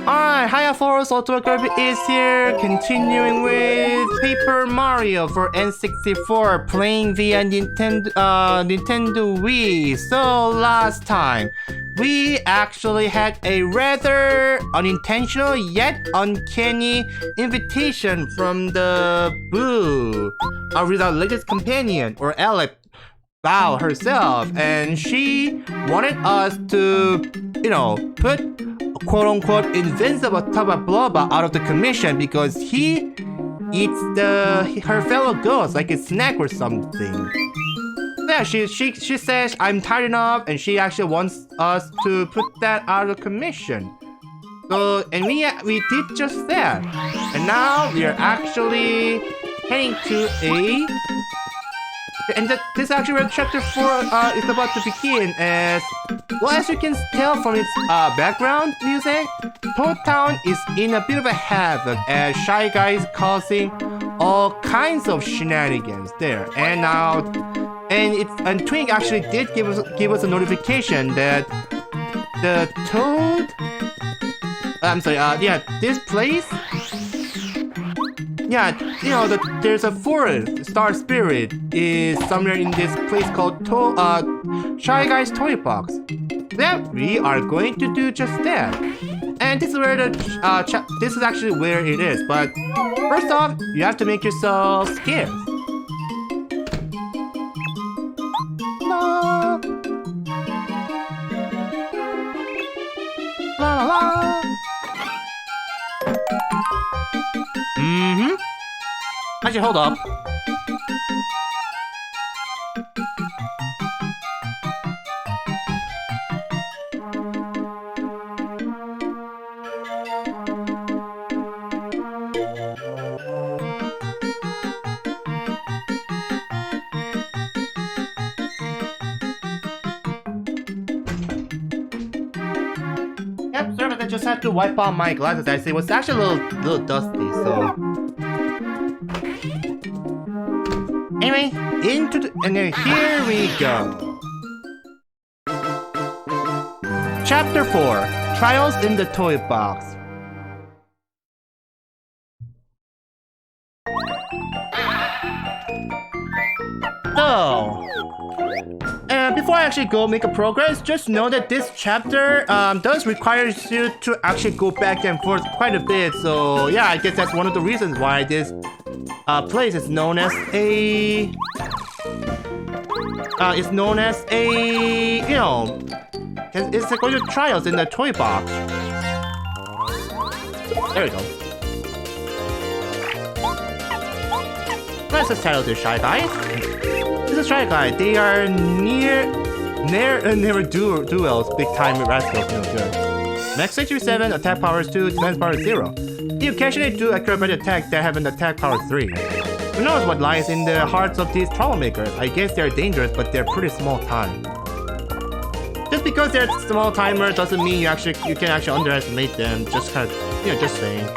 Alright, hiya folks, Ultimate Kirby is here, continuing with Paper Mario for N64, playing via Nintendo Wii. So last time, we actually had a rather unintentional yet uncanny invitation from the Boo, our latest companion, or Alec Bao herself, and she wanted us to, put quote-unquote invincible Taba Bloba out of the commission because he eats her fellow ghosts like a snack or something. Yeah, she says I'm tired enough, and she actually wants us to put that out of the commission. So, and we did just that, and now we are actually heading to a. And this is actually where chapter 4 is about to begin, as you can tell from its background music, Toad Town is in a bit of a havoc as Shy Guy is causing all kinds of shenanigans there. And Twink actually did give us a notification that the Toad, this place. Yeah, there's a forest star spirit is somewhere in this place called Shy Guy's Toy Box. Yeah, we are going to do just that. And this is where this is actually where it is. But first off, you have to make yourself scarce. La la la. Actually, hold up. Yep, sorry, but I just had to wipe out my glasses. I see it was actually a little dusty, so. Anyway, and then here we go. Chapter 4, Trials in the Toy Box. So, before I actually go make a progress, just know that this chapter does require you to actually go back and forth quite a bit. So yeah, I guess that's one of the reasons why this place is known as a it's going to trials in the toy box. There we go. Let's just title this Shy Guy. This is Shy Guy. They are never duels, big time rascals, no good. Max 67, attack power is 2, defense power is 0. You occasionally do acrobatic attacks that have an attack power 3. Who knows what lies in the hearts of these troublemakers? I guess they're dangerous, but they're pretty small time. Just because they're small timer doesn't mean you can actually underestimate them. Just kind of, just saying.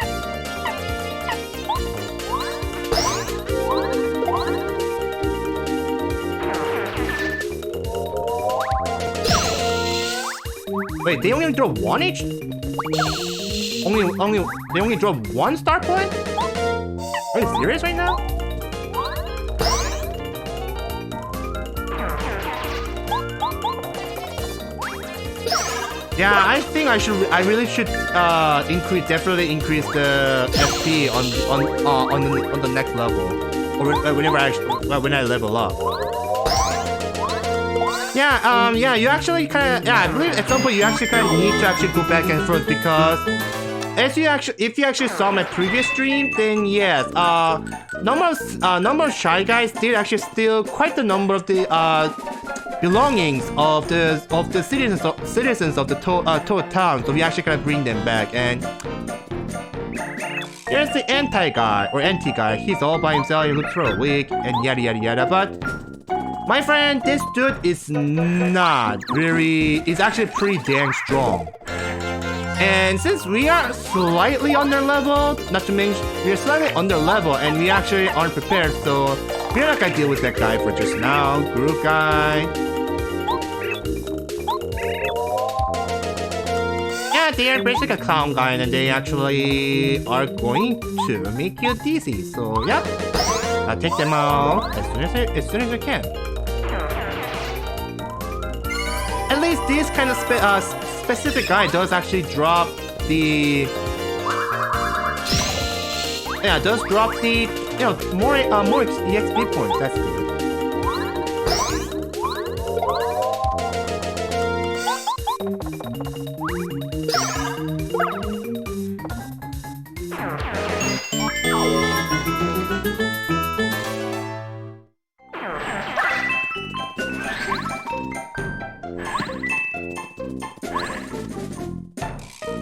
Wait, they only draw one each? They only draw one star point? Are you serious right now? Yeah, I think I really should definitely increase the FP on the next level, or when I level up. Yeah, you actually I believe at some point you actually kind of need to actually go back and forth because if you actually saw my previous stream, then yes, number of Shy Guys did actually steal quite the number of the belongings of the citizens of the Toad Town, so we actually kind of bring them back. And here's the anti-guy. He's all by himself, he looks real weak, and yada yada yada, but my friend, this dude is not really... He's actually pretty dang strong. And since we are slightly under level, not to mention, we're slightly under level and we actually aren't prepared, so we're not gonna deal with that guy for just now. Groove guy. Yeah, they are basically a clown guy, and they actually are going to make you dizzy. So yep, I'll take them out as soon as I can. At least this kind of specific guy does actually drop the more EXP points. That's good.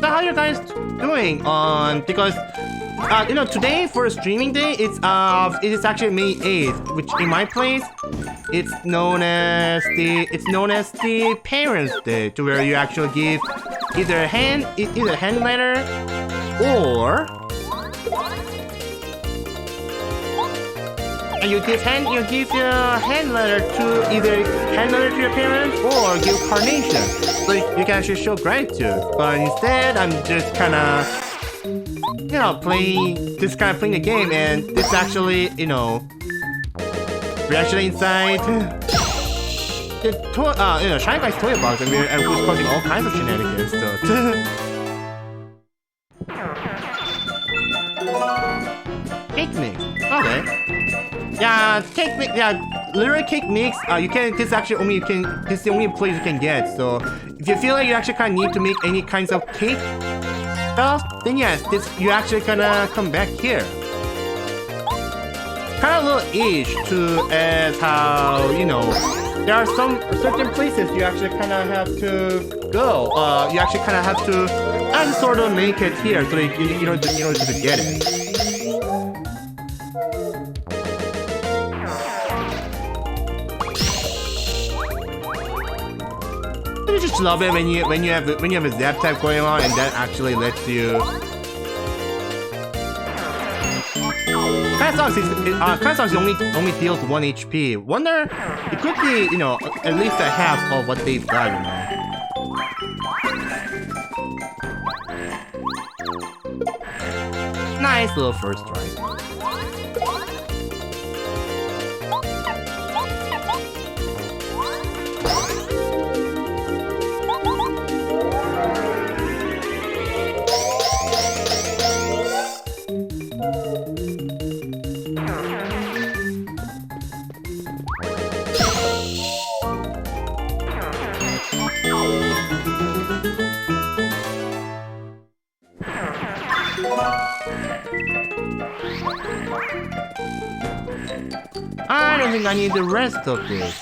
So how you guys doing because today for a streaming day it is actually May 8th, which in my place it's known as the Parents' Day, to where you actually give either a hand letter or you give your hand letter to your parents or give carnation, so you can actually show gratitude. But instead, I'm just kind of playing the game, and it's actually we're actually inside the Shy Guy's toy box, and we're causing all kinds of shenanigans. So. Cake mix. Okay. Yeah, cake mix. Yeah, literally cake mix. This is the only place you can get. So if you feel like you actually kind of need to make any kinds of cake stuff, then yes, you actually gonna come back here. Kind of a little ish to as how there are some certain places you actually kind of have to go. You actually kind of have to sort of make it here, so you don't just get it. I just love it when you have a zap type going on, and that actually lets you. Kind of sucks. Only deals 1 HP. Wonder it could be at least a half of what they've got. Nice little first try. I don't think I need the rest of this.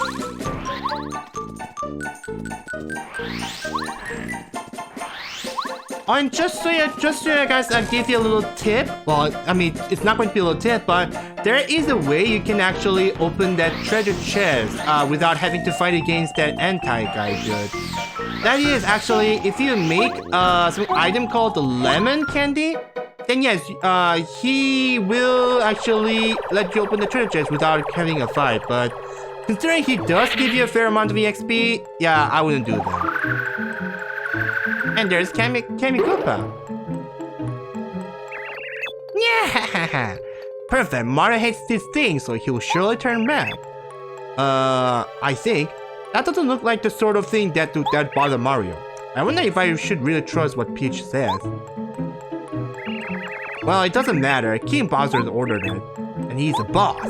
And just so you guys, I give you a little tip. Well, I mean, it's not going to be a little tip, but there is a way you can actually open that treasure chest without having to fight against that anti-guy dude. That is actually, if you make some item called the lemon candy, then yes, he will actually let you open the treasure chest without having a fight. But considering he does give you a fair amount of EXP, yeah, I wouldn't do that. And there's Kami Koopa. Yeah, perfect. Mario hates this thing, so he'll surely turn back. I think that doesn't look like the sort of thing that bother Mario. I wonder if I should really trust what Peach says. Well, it doesn't matter. King Bowser's ordered it, and he's a boss.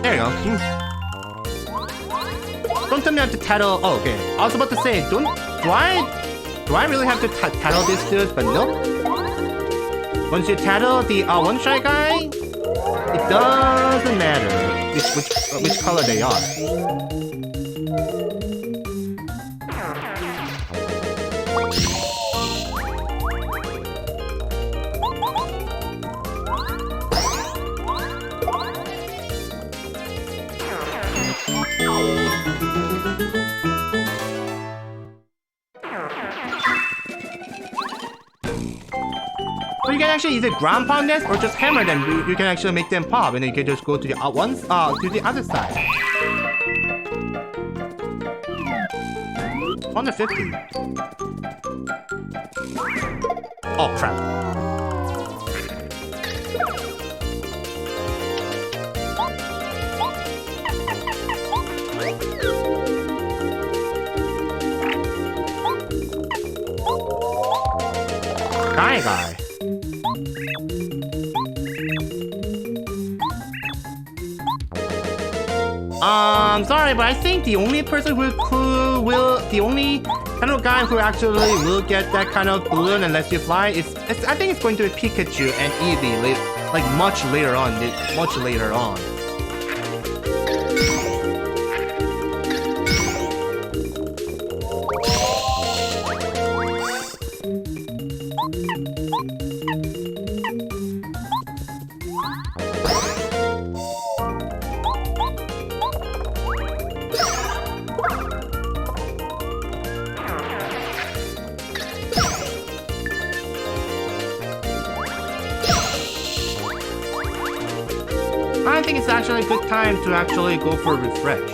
There you go. Don't tell me I have to tattle. Oh, okay. I was about to say, do I really have to tattle these dudes? But nope. Once you tattle the one Shy Guy, it doesn't matter which color they are. So you can actually either ground pound this or just hammer them. You can actually make them pop, and then you can just go to the to the other side. 150. Oh crap. Guy. Sorry, but I think the only person the only kind of guy who actually will get that kind of balloon and lets you fly I think it's going to be Pikachu and Eevee, like much later on. I think it's actually a good time to actually go for a refresh.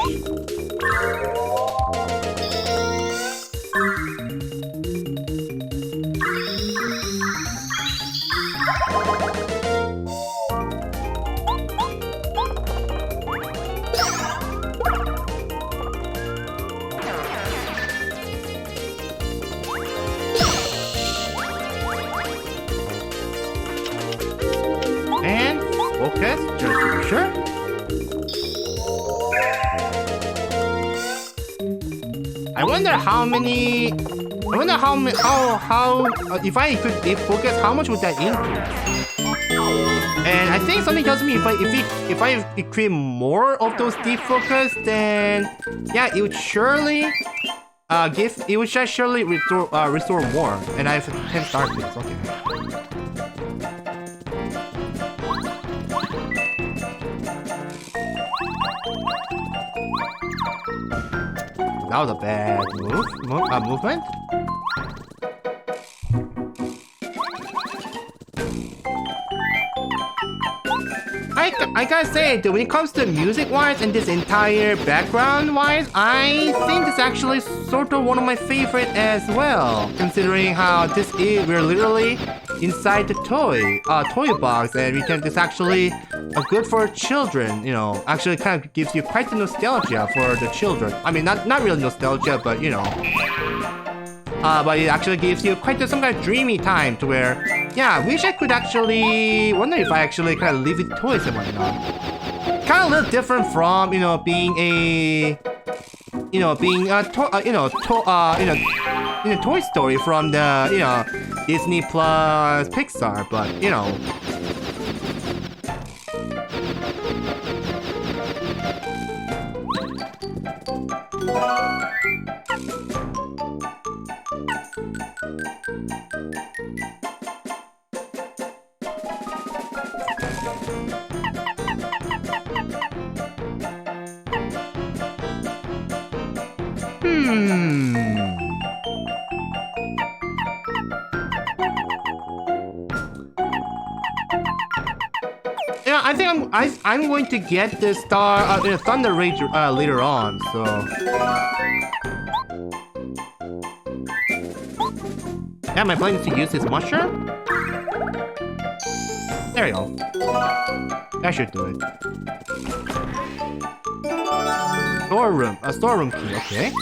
And focus, just to be sure. I wonder if I could focus, how much would that increase? And I think something tells me if I create more of those deep focus, then yeah, it would surely restore more. And I can start this. Okay. That was a bad movement. I gotta say that when it comes to music-wise and this entire background-wise, I think it's actually sort of one of my favorite as well. Considering how we're literally inside the toy box, and it's actually good for children. You know, actually kind of gives you quite the nostalgia for the children. I mean, not really nostalgia, but you know. But it actually gives you quite some kind of dreamy time to where, yeah, I wish I could actually wonder if I actually kind of live with toys and whatnot. Kind of a little different from being a Toy Story from the Disney Plus Pixar, but Yeah, I think I'm going to get the Thunder Rage later on, so. Yeah, my plan is to use this mushroom. There you go. That should do it. Storeroom key, okay.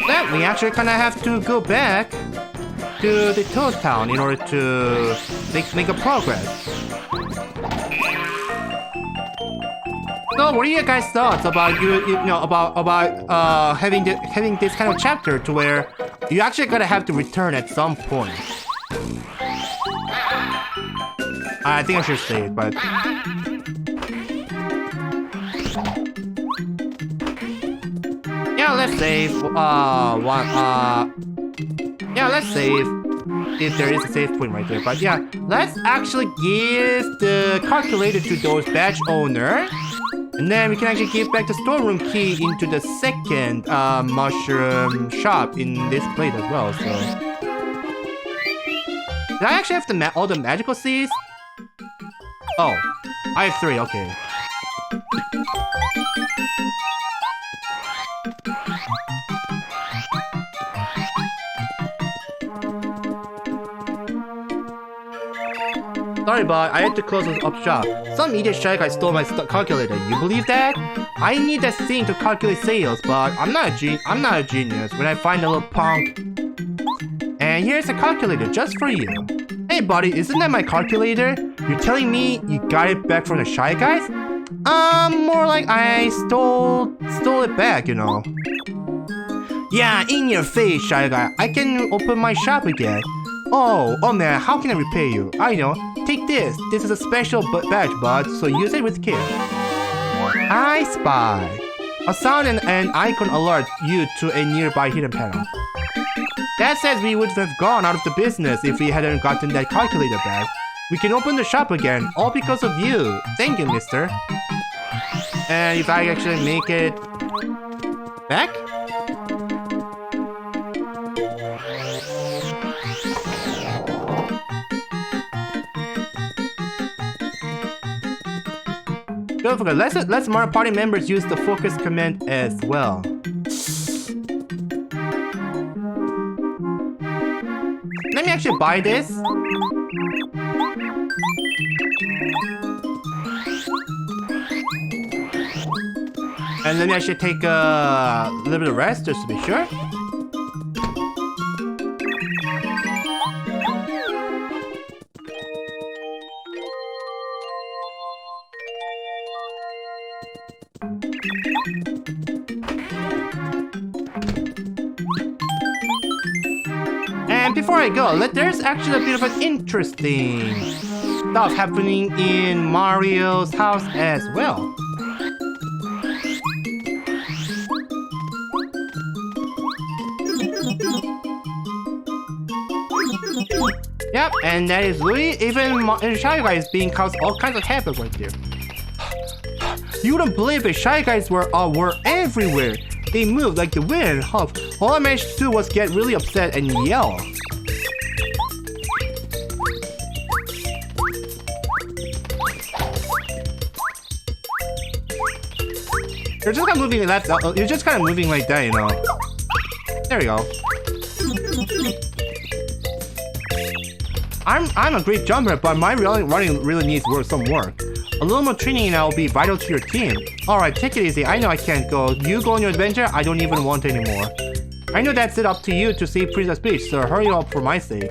Then we actually kind of have to go back to the Toad Town in order to make a progress. So, what are your guys' thoughts about having this kind of chapter to where you actually gotta have to return at some point? I think I should say it, but yeah, let's save. Yeah, let's save if there is a save point right there. But yeah, let's actually give the calculator to those badge owner, and then we can actually give back the storeroom key into the second mushroom shop in this plate as well. So Did I actually have all the magical seeds? Oh, I have 3, okay. Sorry, but I had to close up shop. Some idiot shy guy stole my calculator. You believe that? I need that thing to calculate sales, but I'm not a genius when I find a little punk. And here's a calculator just for you. Hey, buddy, isn't that my calculator? You're telling me you got it back from the shy guys? More like I stole it back, you know. Yeah, in your face, shy guy. I can open my shop again. Oh man, how can I repay you? I know. Take this. This is a special badge, bud, so use it with care. I spy. A sound and an icon alert you to a nearby hidden panel. That says we would have gone out of the business if we hadn't gotten that calculator back. We can open the shop again, all because of you. Thank you, mister. And if I actually make it back? Don't forget, let's Mario Party members use the focus command as well. Let me actually buy this. And let me actually take a little bit of rest just to be sure. And before I go, there's actually a bit of an interesting stuff happening in Mario's house as well. Yep, and that is Louis. Even Shy Guys being caused all kinds of havoc right there. You wouldn't believe it. Shy Guys were everywhere. They moved like the wind. All I managed to do was get really upset and yell. You're just kind of moving like that. You're just kind of moving like that, you know. There we go. I'm a great jumper, but my running really needs some work. A little more training and I'll be vital to your team. Alright, take it easy. I know I can't go. You go on your adventure, I don't even want anymore. I know that's it up to you to save Princess Peach, so hurry up for my sake.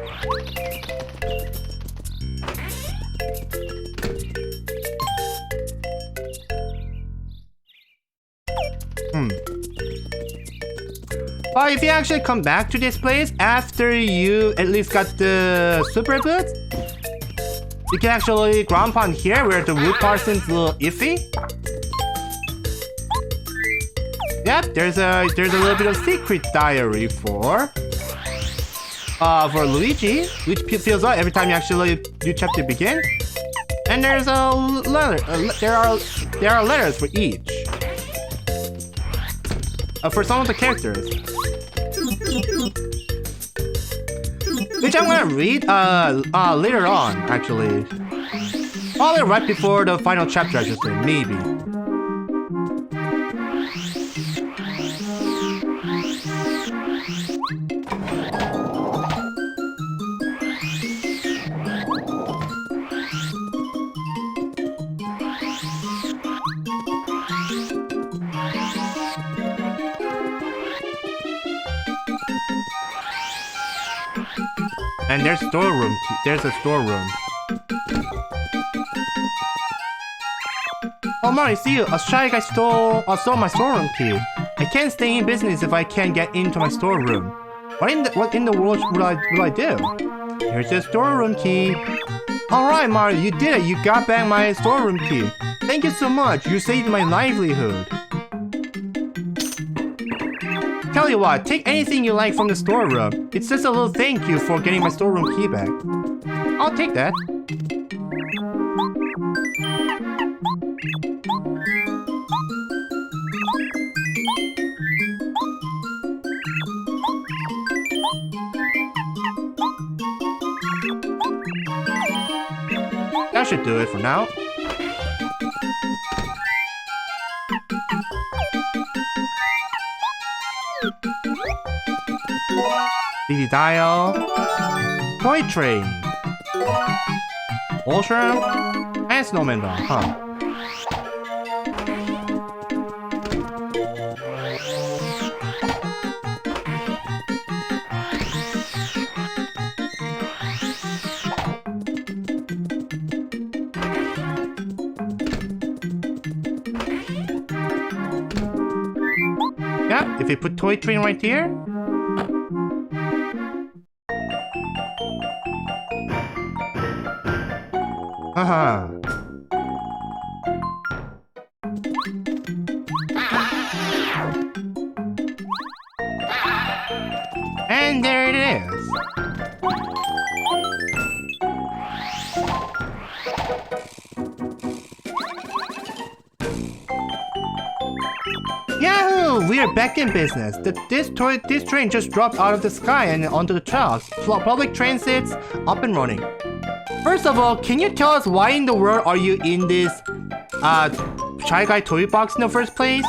But if you actually come back to this place after you at least got the super boots, you can actually ground pound here where the wood parson's a little iffy. Yep, there's a little bit of secret diary for Luigi, which fills out every time you actually do chapter begin. And there's a letter. There are letters for each. For some of the characters. Which I'm gonna read later on, actually. Probably right before the final chapter, I should say, maybe. And there's storeroom. There's a storeroom. Oh Mario, see you. A shy guy stole my storeroom key. I can't stay in business if I can't get into my storeroom. What in the world will I do? Here's your storeroom key. Alright Mario, you did it. You got back my storeroom key. Thank you so much. You saved my livelihood. Tell you what, take anything you like from the storeroom. It's just a little thank you for getting my storeroom key back. I'll take that. That should do it for now. DD Dial. Toy Train. Ocean. And Snowman Doll, huh? Yeah, if we put Toy Train right here. Haha. And there it is. Yahoo! We are back in business. This train just dropped out of the sky and onto the tracks. Public transit's up and running. First of all, can you tell us why in the world are you in this Shy Guy toy box in the first place?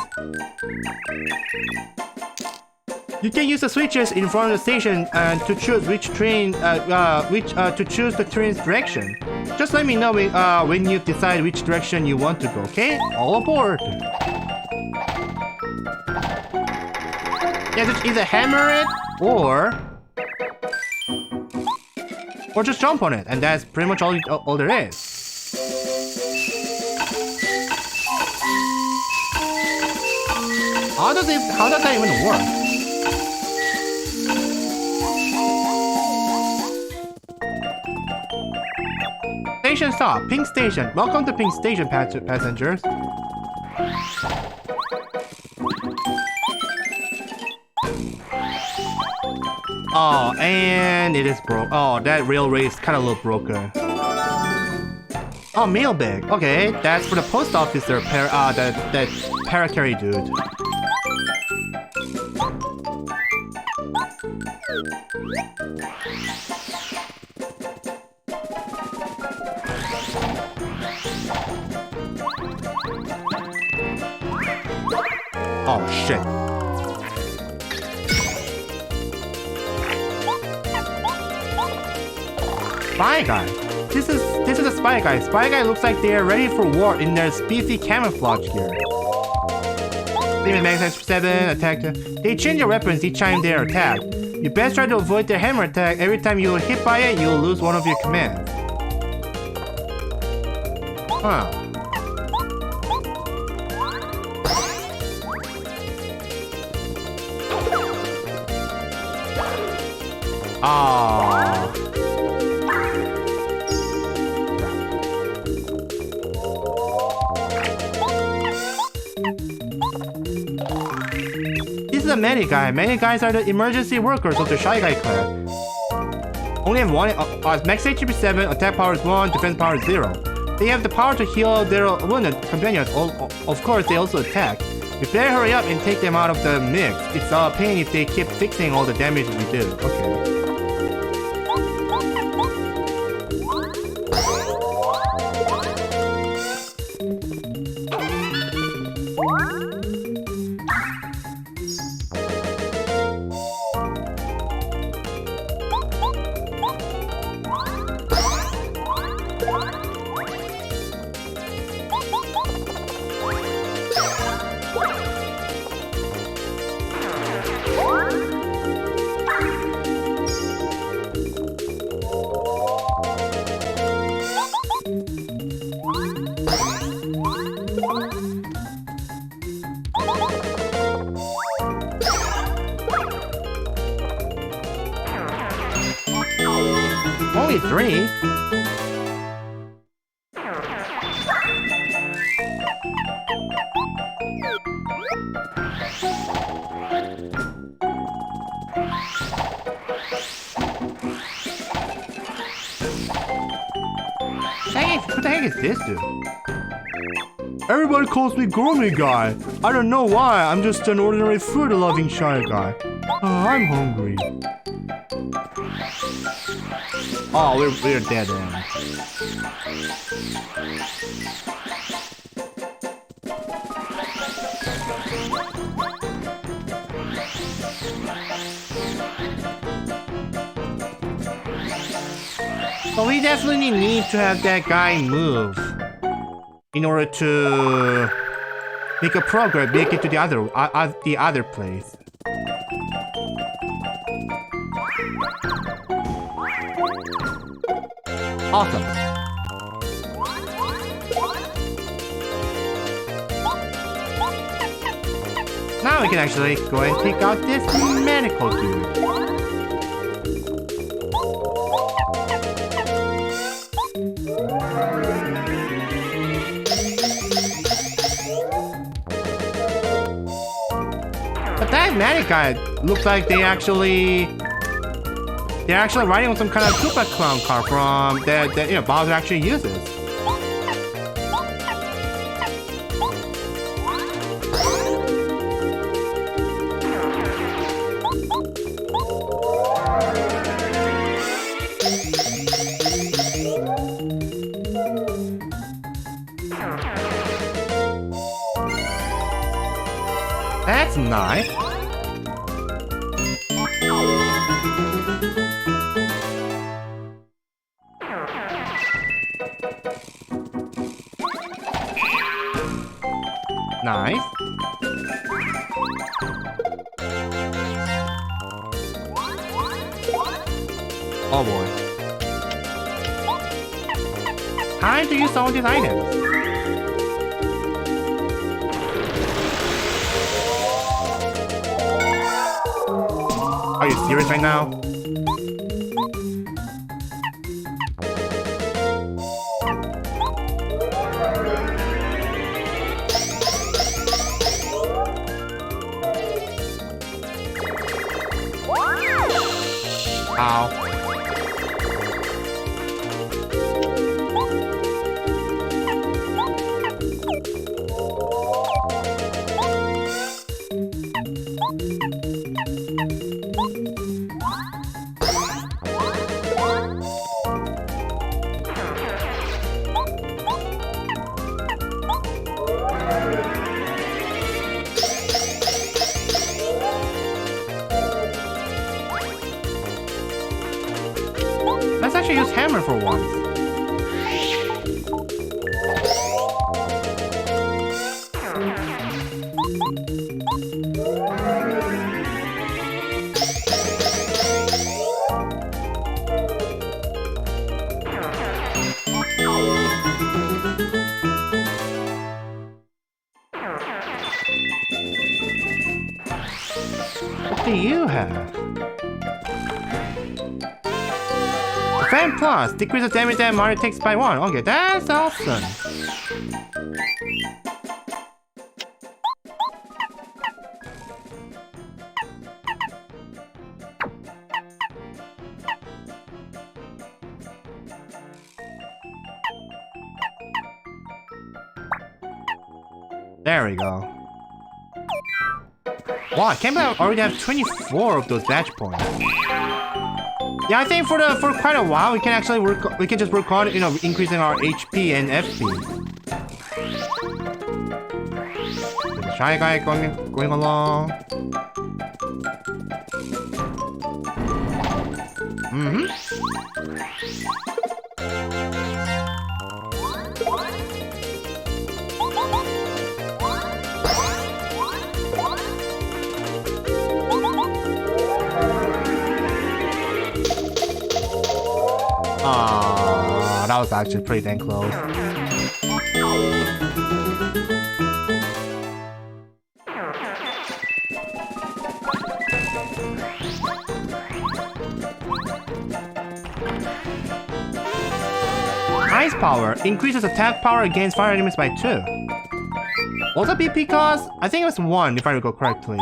You can use the switches in front of the station to choose which train, to choose the train's direction. Just let me know when you decide which direction you want to go, okay? All aboard! Yeah, just either hammer it or just jump on it, and that's pretty much all there is. How does that even work? Station stop, Pink Station. Welcome to Pink Station, passengers. Oh, and it is broke. Oh, that railway is kind of a little broken. Oh, mailbag. Okay, that's for the post officer. That paracarry dude. Oh shit. Spy Guy. This is a Spy Guy. Spy Guy looks like they are ready for war in their spiffy camouflage gear. Demon Max 7 attack. They change their weapons each time they are attacked. You best try to avoid their hammer attack. Every time you are hit by it, you will lose one of your commands. Huh. Aww. This is a Many Guy. Many Guys are the emergency workers of the Shy Guy class. Only have one max HP 7, attack power is 1, defense power is 0. They have the power to heal their wounded companions. Of course, they also attack. We better hurry up and take them out of the mix. It's a pain if they keep fixing all the damage we do. Okay. Only 3? Who the heck is this dude? Everybody calls me Gourmet Guy. I don't know why, I'm just an ordinary food-loving Shy Guy. I'm hungry. Oh, we're dead then. So we definitely need to have that guy move in order to make a progress, make it to the other place. Awesome. Now we can actually go and take out this medical dude. But that medic guy looks like they're actually riding on some kind of Koopa Clown car from that Bowser actually uses. That's nice. Nice. Oh boy. Time to use all these items. Are you serious right now? Ow. Let's actually use hammer for once. What do you have? Fan Plus! Decreases damage that Mario takes by 1. Okay, that's awesome. There we go. Wow, I can't believe I already have 24 of those badge points. Yeah, I think for quite a while we can actually just work on increasing our HP and FP. The shy guy going along. Aww, that was actually pretty dang close. Ice Power increases attack power against fire enemies by 2. Will that be because I think it was 1 if I recall correctly,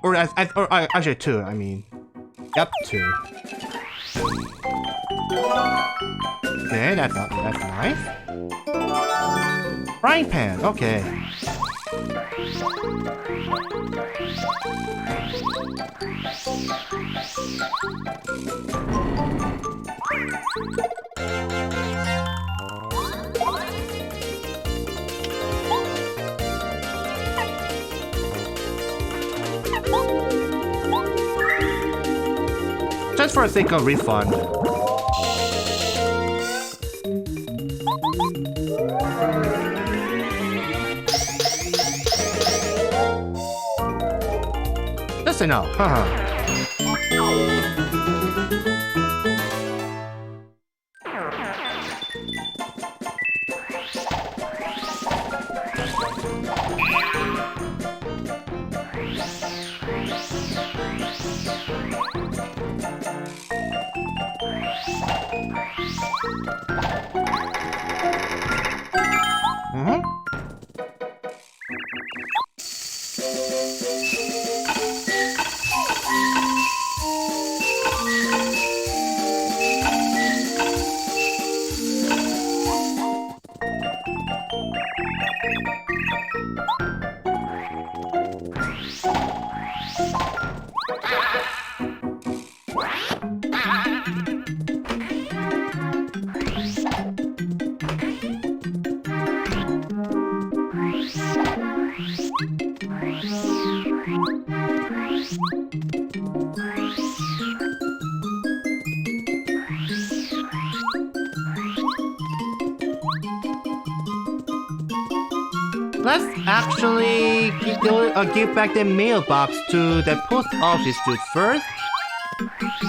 or actually 2. I mean, yep, 2. Okay, that's nice. Frying pan, okay. Just for the sake of refund. Just enough, haha. Let's actually give back the mailbox to the post office dude first.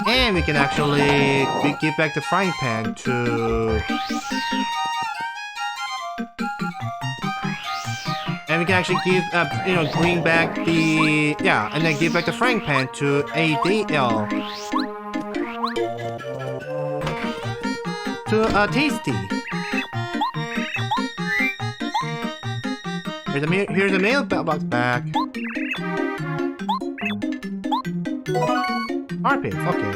And we can actually give back the frying pan to... And we can actually give, bring back the... Yeah, and then give back the frying pan to ADL. To Tasty. Here's the mailbox back. Armpits, okay.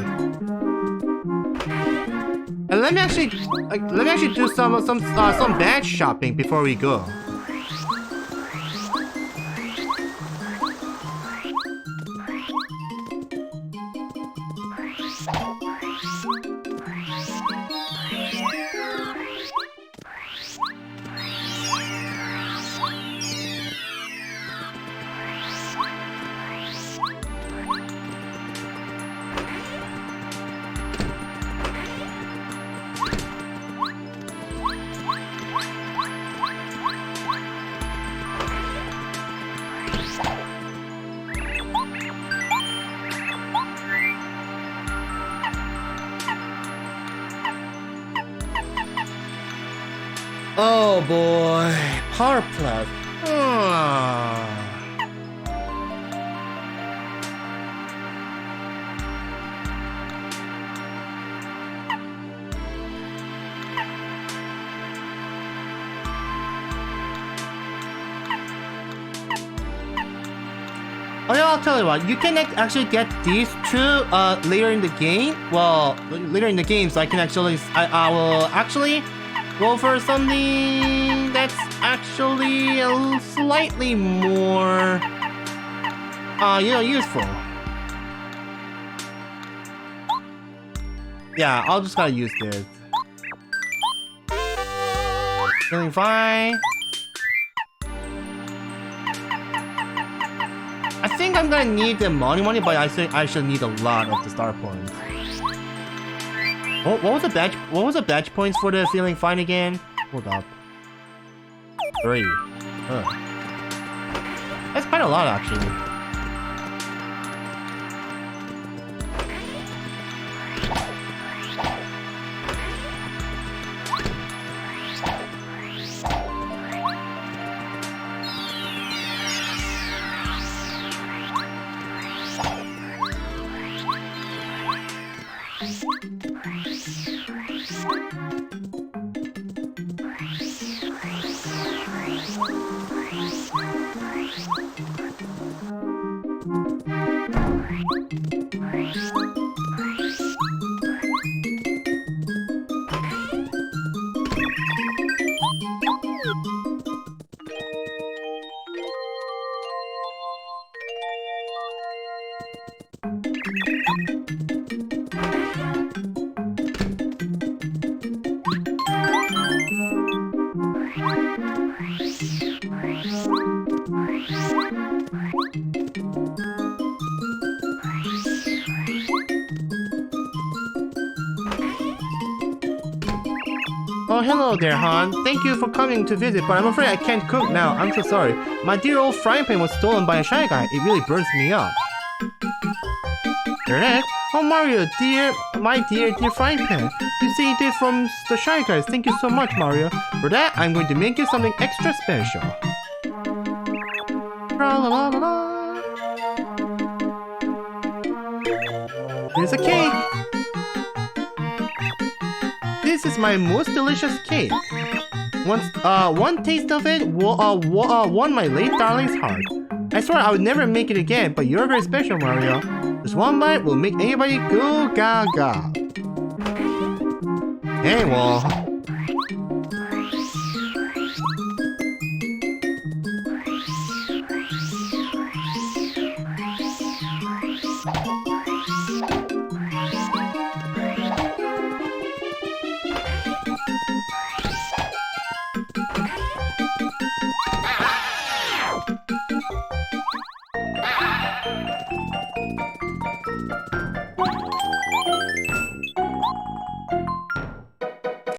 And let me actually do some badge shopping before we go. Oh boy, Power Plus. Oh yeah, I'll tell you what, you can actually get these two later in the game. Well, later in the game, so I can actually, I will actually go for something that's actually slightly more, useful. Yeah, I'll just gotta use this. Feeling fine. I think I'm gonna need the money, but I should need a lot of the star points. What was the badge points for the feeling fine again? Hold up. 3. That's quite a lot actually. Oh, hello there, Han. Thank you for coming to visit, but I'm afraid I can't cook now. I'm so sorry. My dear old frying pan was stolen by a shy guy. It really burns me up. Correct? Oh, Mario, my dear frying pan. You saved it from the shy guys. Thank you so much, Mario. For that, I'm going to make you something extra special. La la la la. Here's a cake. This is my most delicious cake. One taste of it won my late darling's heart. I swear I would never make it again, but you're very special, Mario. Just one bite will make anybody go gaga. Hey, well,